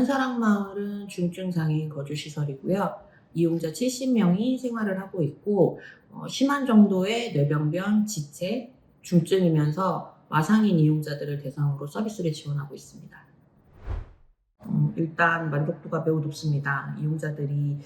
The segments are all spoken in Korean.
한사랑마을은 중증 장애인 거주시설이고요. 이용자 70명이 생활을 하고 있고 심한 정도의 뇌병변, 지체, 중증이면서 마상인 이용자들을 대상으로 서비스를 지원하고 있습니다. 일단 만족도가 매우 높습니다. 이용자들이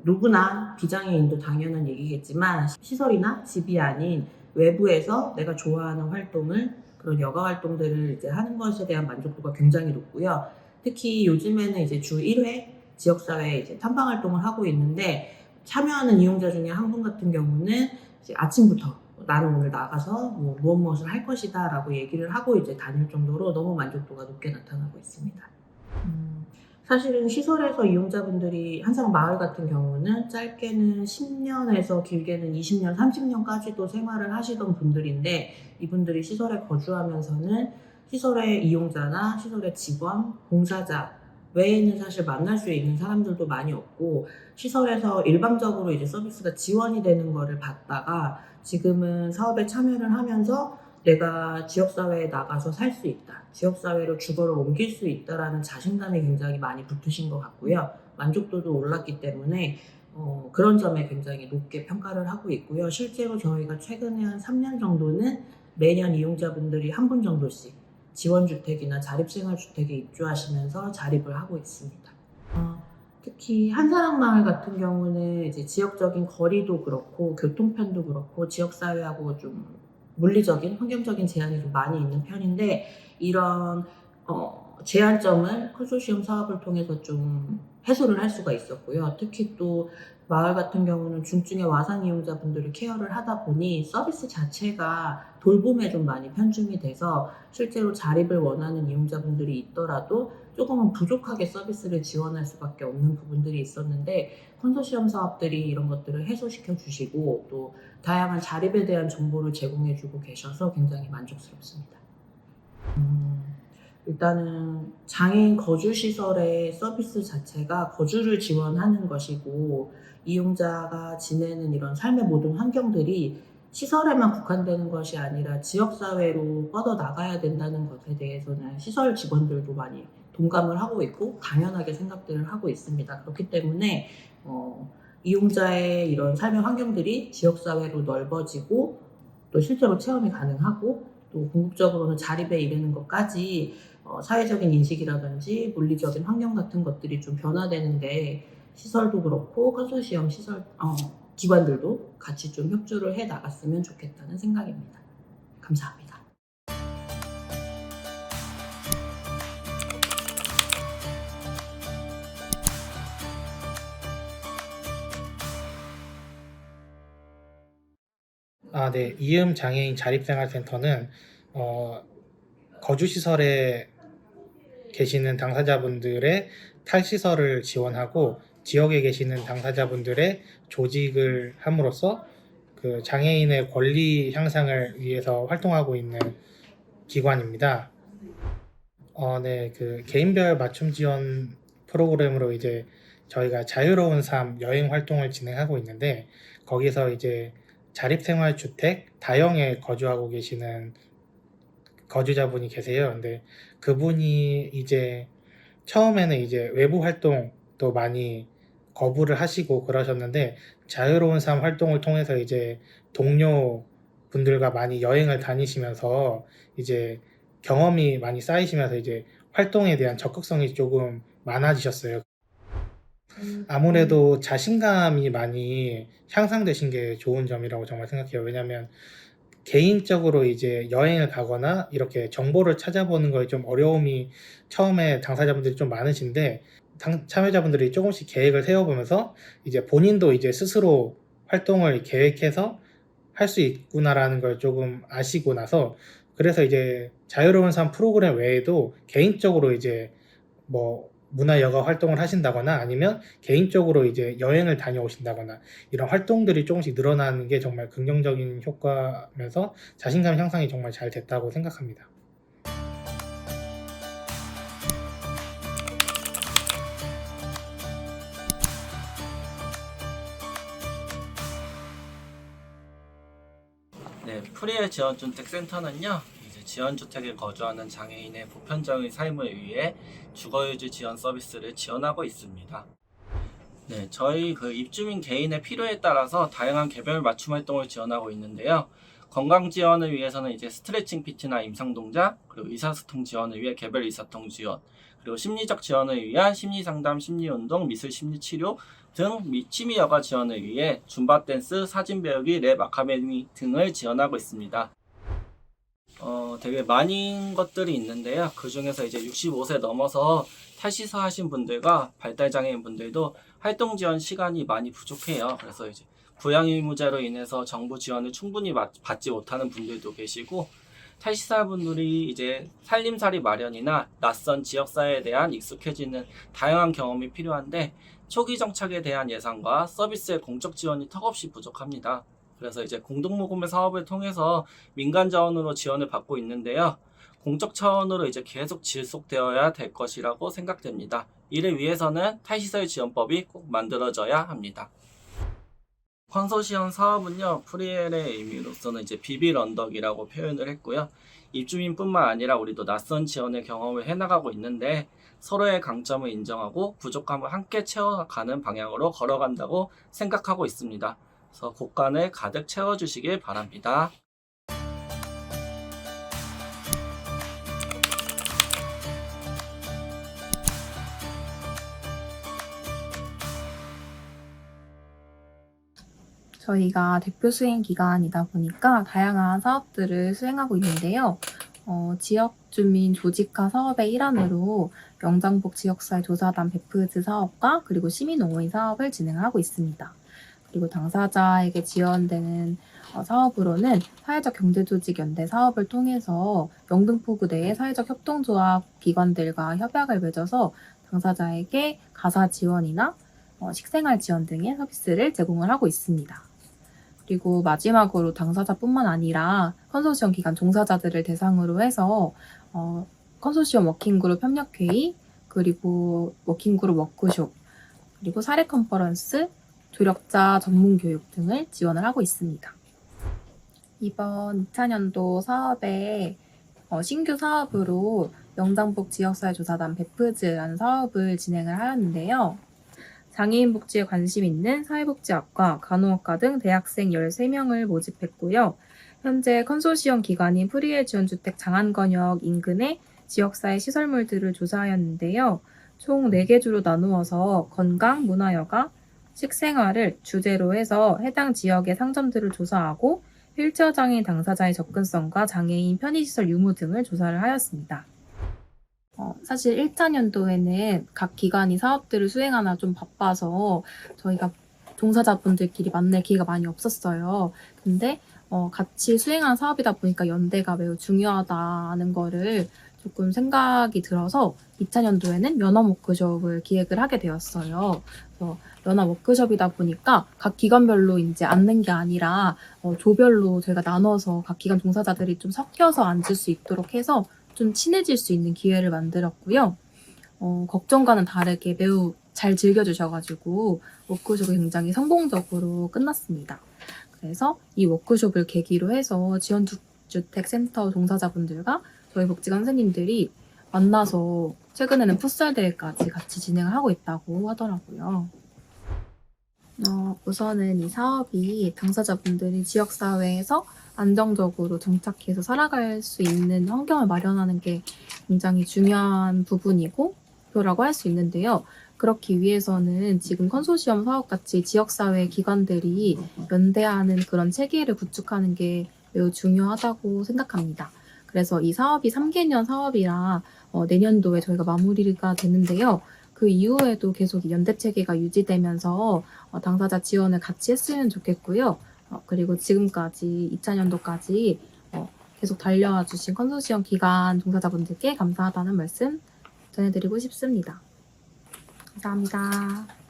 누구나 비장애인도 당연한 얘기겠지만 시설이나 집이 아닌 외부에서 내가 좋아하는 활동을 그런 여가 활동들을 이제 하는 것에 대한 만족도가 굉장히 높고요. 특히 요즘에는 이제 주 1회 지역사회에 이제 탐방 활동을 하고 있는데 참여하는 이용자 중에 한 분 같은 경우는 이제 아침부터 나는 오늘 나가서 무엇을 할 것이다 라고 얘기를 하고 이제 다닐 정도로 너무 만족도가 높게 나타나고 있습니다. 사실은 시설에서 이용자분들이 한상 마을 같은 경우는 짧게는 10년에서 길게는 20년, 30년까지도 생활을 하시던 분들인데 이분들이 시설에 거주하면서는 시설의 이용자나 시설의 직원, 봉사자 외에는 사실 만날 수 있는 사람들도 많이 없고 시설에서 일방적으로 이제 서비스가 지원이 되는 거를 받다가 지금은 사업에 참여를 하면서 내가 지역사회에 나가서 살 수 있다. 지역사회로 주거를 옮길 수 있다라는 자신감이 굉장히 많이 붙으신 것 같고요. 만족도도 올랐기 때문에 그런 점에 굉장히 높게 평가를 하고 있고요. 실제로 저희가 최근에 한 3년 정도는 매년 이용자분들이 한 분 정도씩 지원주택이나 자립생활주택에 입주하시면서 자립을 하고 있습니다. 특히 한사랑마을 같은 경우는 이제 지역적인 거리도 그렇고 교통편도 그렇고 지역사회하고 좀 물리적인, 환경적인 제한이 좀 많이 있는 편인데 이런 제한점을 컨소시엄 사업을 통해서 좀 해소를 할 수가 있었고요. 특히 또 마을 같은 경우는 중증의 와상 이용자분들을 케어를 하다 보니 서비스 자체가 돌봄에 좀 많이 편중이 돼서 실제로 자립을 원하는 이용자분들이 있더라도 조금은 부족하게 서비스를 지원할 수밖에 없는 부분들이 있었는데 컨소시엄 사업들이 이런 것들을 해소시켜 주시고 또 다양한 자립에 대한 정보를 제공해 주고 계셔서 굉장히 만족스럽습니다. 일단은 장애인 거주시설의 서비스 자체가 거주를 지원하는 것이고 이용자가 지내는 이런 삶의 모든 환경들이 시설에만 국한되는 것이 아니라 지역사회로 뻗어 나가야 된다는 것에 대해서는 시설 직원들도 많이 동감을 하고 있고 당연하게 생각들을 하고 있습니다. 그렇기 때문에 이용자의 이런 삶의 환경들이 지역사회로 넓어지고 또 실제로 체험이 가능하고 또 궁극적으로는 자립에 이르는 것까지 사회적인 인식이라든지 물리적인 환경 같은 것들이 좀 변화되는데 시설도 그렇고 컨소시엄 시설 기관들도 같이 좀 협조를 해 나갔으면 좋겠다는 생각입니다. 감사합니다. 네. 이음 장애인 자립생활센터는 거주시설에 계시는 당사자분들의 탈시설을 지원하고 지역에 계시는 당사자분들의 조직을 함으로써 그 장애인의 권리 향상을 위해서 활동하고 있는 기관입니다. 네. 그 개인별 맞춤 지원 프로그램으로 이제 저희가 자유로운 삶 여행 활동을 진행하고 있는데 거기서 이제 자립생활주택 다영에 거주하고 계시는 거주자분이 계세요. 근데 그분이 이제 처음에는 이제 외부 활동도 많이 거부를 하시고 그러셨는데 자유로운 삶 활동을 통해서 이제 동료 분들과 많이 여행을 다니시면서 이제 경험이 많이 쌓이시면서 이제 활동에 대한 적극성이 조금 많아지셨어요. 아무래도 자신감이 많이 향상되신 게 좋은 점이라고 정말 생각해요. 왜냐면 개인적으로 이제 여행을 가거나 이렇게 정보를 찾아보는 거에 좀 어려움이 처음에 당사자분들이 좀 많으신데 참여자분들이 조금씩 계획을 세워보면서 이제 본인도 이제 스스로 활동을 계획해서 할 수 있구나라는 걸 조금 아시고 나서 그래서 이제 자유로운 삶 프로그램 외에도 개인적으로 이제 뭐 문화여가 활동을 하신다거나 아니면 개인적으로 이제 여행을 다녀오신다거나 이런 활동들이 조금씩 늘어나는 게 정말 긍정적인 효과면서 자신감 향상이 정말 잘 됐다고 생각합니다. 네, 프리엘 지원주택센터는요, 이제 지원주택에 거주하는 장애인의 보편적인 삶을 위해 주거유지 지원 서비스를 지원하고 있습니다. 네, 저희 입주민 개인의 필요에 따라서 다양한 개별 맞춤 활동을 지원하고 있는데요. 건강 지원을 위해서는 이제 스트레칭 PT나 임상 동작, 그리고 의사소통 지원을 위해 개별 의사소통 지원, 그리고 심리적 지원을 위한 심리 상담, 심리 운동, 미술 심리 치료 등 취미 여가 지원을 위해 줌바 댄스, 사진 배우기, 랩 아카데미 등을 지원하고 있습니다. 되게 많은 것들이 있는데요. 그 중에서 이제 65세 넘어서 탈시사 하신 분들과 발달장애인 분들도 활동 지원 시간이 많이 부족해요. 그래서 이제 부양 의무자로 인해서 정부 지원을 충분히 받지 못하는 분들도 계시고, 탈시사 분들이 이제 살림살이 마련이나 낯선 지역사회에 대한 익숙해지는 다양한 경험이 필요한데, 초기 정착에 대한 예산과 서비스의 공적 지원이 턱없이 부족합니다. 그래서 이제 공동모금의 사업을 통해서 민간 자원으로 지원을 받고 있는데요. 공적 차원으로 이제 계속 지속되어야 될 것이라고 생각됩니다. 이를 위해서는 탈시설 지원법이 꼭 만들어져야 합니다. 컨소시엄 사업은요, 프리엘의 의미로서는 이제 비빌 언덕이라고 표현을 했고요. 입주민뿐만 아니라 우리도 낯선 지원의 경험을 해나가고 있는데, 서로의 강점을 인정하고 부족함을 함께 채워가는 방향으로 걸어간다고 생각하고 있습니다. 그래서 곳간을 가득 채워주시길 바랍니다. 저희가 대표 수행 기관이다 보니까 다양한 사업들을 수행하고 있는데요. 지역 주민 조직화 사업의 일환으로 영장복 지역사회 조사단 베프즈 사업과 그리고 시민농어인 사업을 진행하고 있습니다. 그리고 당사자에게 지원되는 사업으로는 사회적 경제조직 연대 사업을 통해서 영등포구 내의 사회적 협동조합 기관들과 협약을 맺어서 당사자에게 가사 지원이나 식생활 지원 등의 서비스를 제공을 하고 있습니다. 그리고 마지막으로 당사자뿐만 아니라 컨소시엄 기관 종사자들을 대상으로 해서 컨소시엄 워킹그룹 협력회의, 그리고 워킹그룹 워크숍, 그리고 사례 컨퍼런스, 조력자 전문 교육 등을 지원을 하고 있습니다. 이번 2차년도 사업에 신규 사업으로 영장복 지역사회 조사단 베프즈라는 사업을 진행을 하였는데요. 장애인 복지에 관심 있는 사회복지학과, 간호학과 등 대학생 13명을 모집했고요. 현재 컨소시엄 기관인 프리엘 지원주택 장안건역 인근의 지역사회 시설물들을 조사하였는데요. 총 4개 주로 나누어서 건강, 문화여가, 식생활을 주제로 해서 해당 지역의 상점들을 조사하고 휠체어 장애인 당사자의 접근성과 장애인 편의시설 유무 등을 조사를 하였습니다. 사실 1차년도에는 각 기관이 사업들을 수행하나 좀 바빠서 저희가 종사자분들끼리 만날 기회가 많이 없었어요. 근데 같이 수행한 사업이다 보니까 연대가 매우 중요하다는 거를 조금 생각이 들어서 2차년도에는 연합 워크숍을 기획을 하게 되었어요. 그래서 연합 워크숍이다 보니까 각 기관별로 이제 앉는 게 아니라 조별로 저희가 나눠서 각 기관 종사자들이 좀 섞여서 앉을 수 있도록 해서 좀 친해질 수 있는 기회를 만들었고요. 걱정과는 다르게 매우 잘 즐겨주셔가지고 워크숍이 굉장히 성공적으로 끝났습니다. 그래서 이 워크숍을 계기로 해서 지원주택센터 종사자분들과 저희 복지관 선생님들이 만나서 최근에는 풋살 대회까지 같이 진행을 하고 있다고 하더라고요. 우선은 이 사업이 당사자분들이 지역사회에서 안정적으로 정착해서 살아갈 수 있는 환경을 마련하는 게 굉장히 중요한 부분이고 목표라고 할 수 있는데요. 그렇기 위해서는 지금 컨소시엄 사업같이 지역사회 기관들이 연대하는 그런 체계를 구축하는 게 매우 중요하다고 생각합니다. 그래서 이 사업이 3개년 사업이라 내년도에 저희가 마무리가 되는데요. 그 이후에도 계속 연대 체계가 유지되면서 당사자 지원을 같이 했으면 좋겠고요. 그리고 지금까지 2차년도까지 계속 달려와 주신 컨소시엄 기관 종사자분들께 감사하다는 말씀 전해드리고 싶습니다. 감사합니다.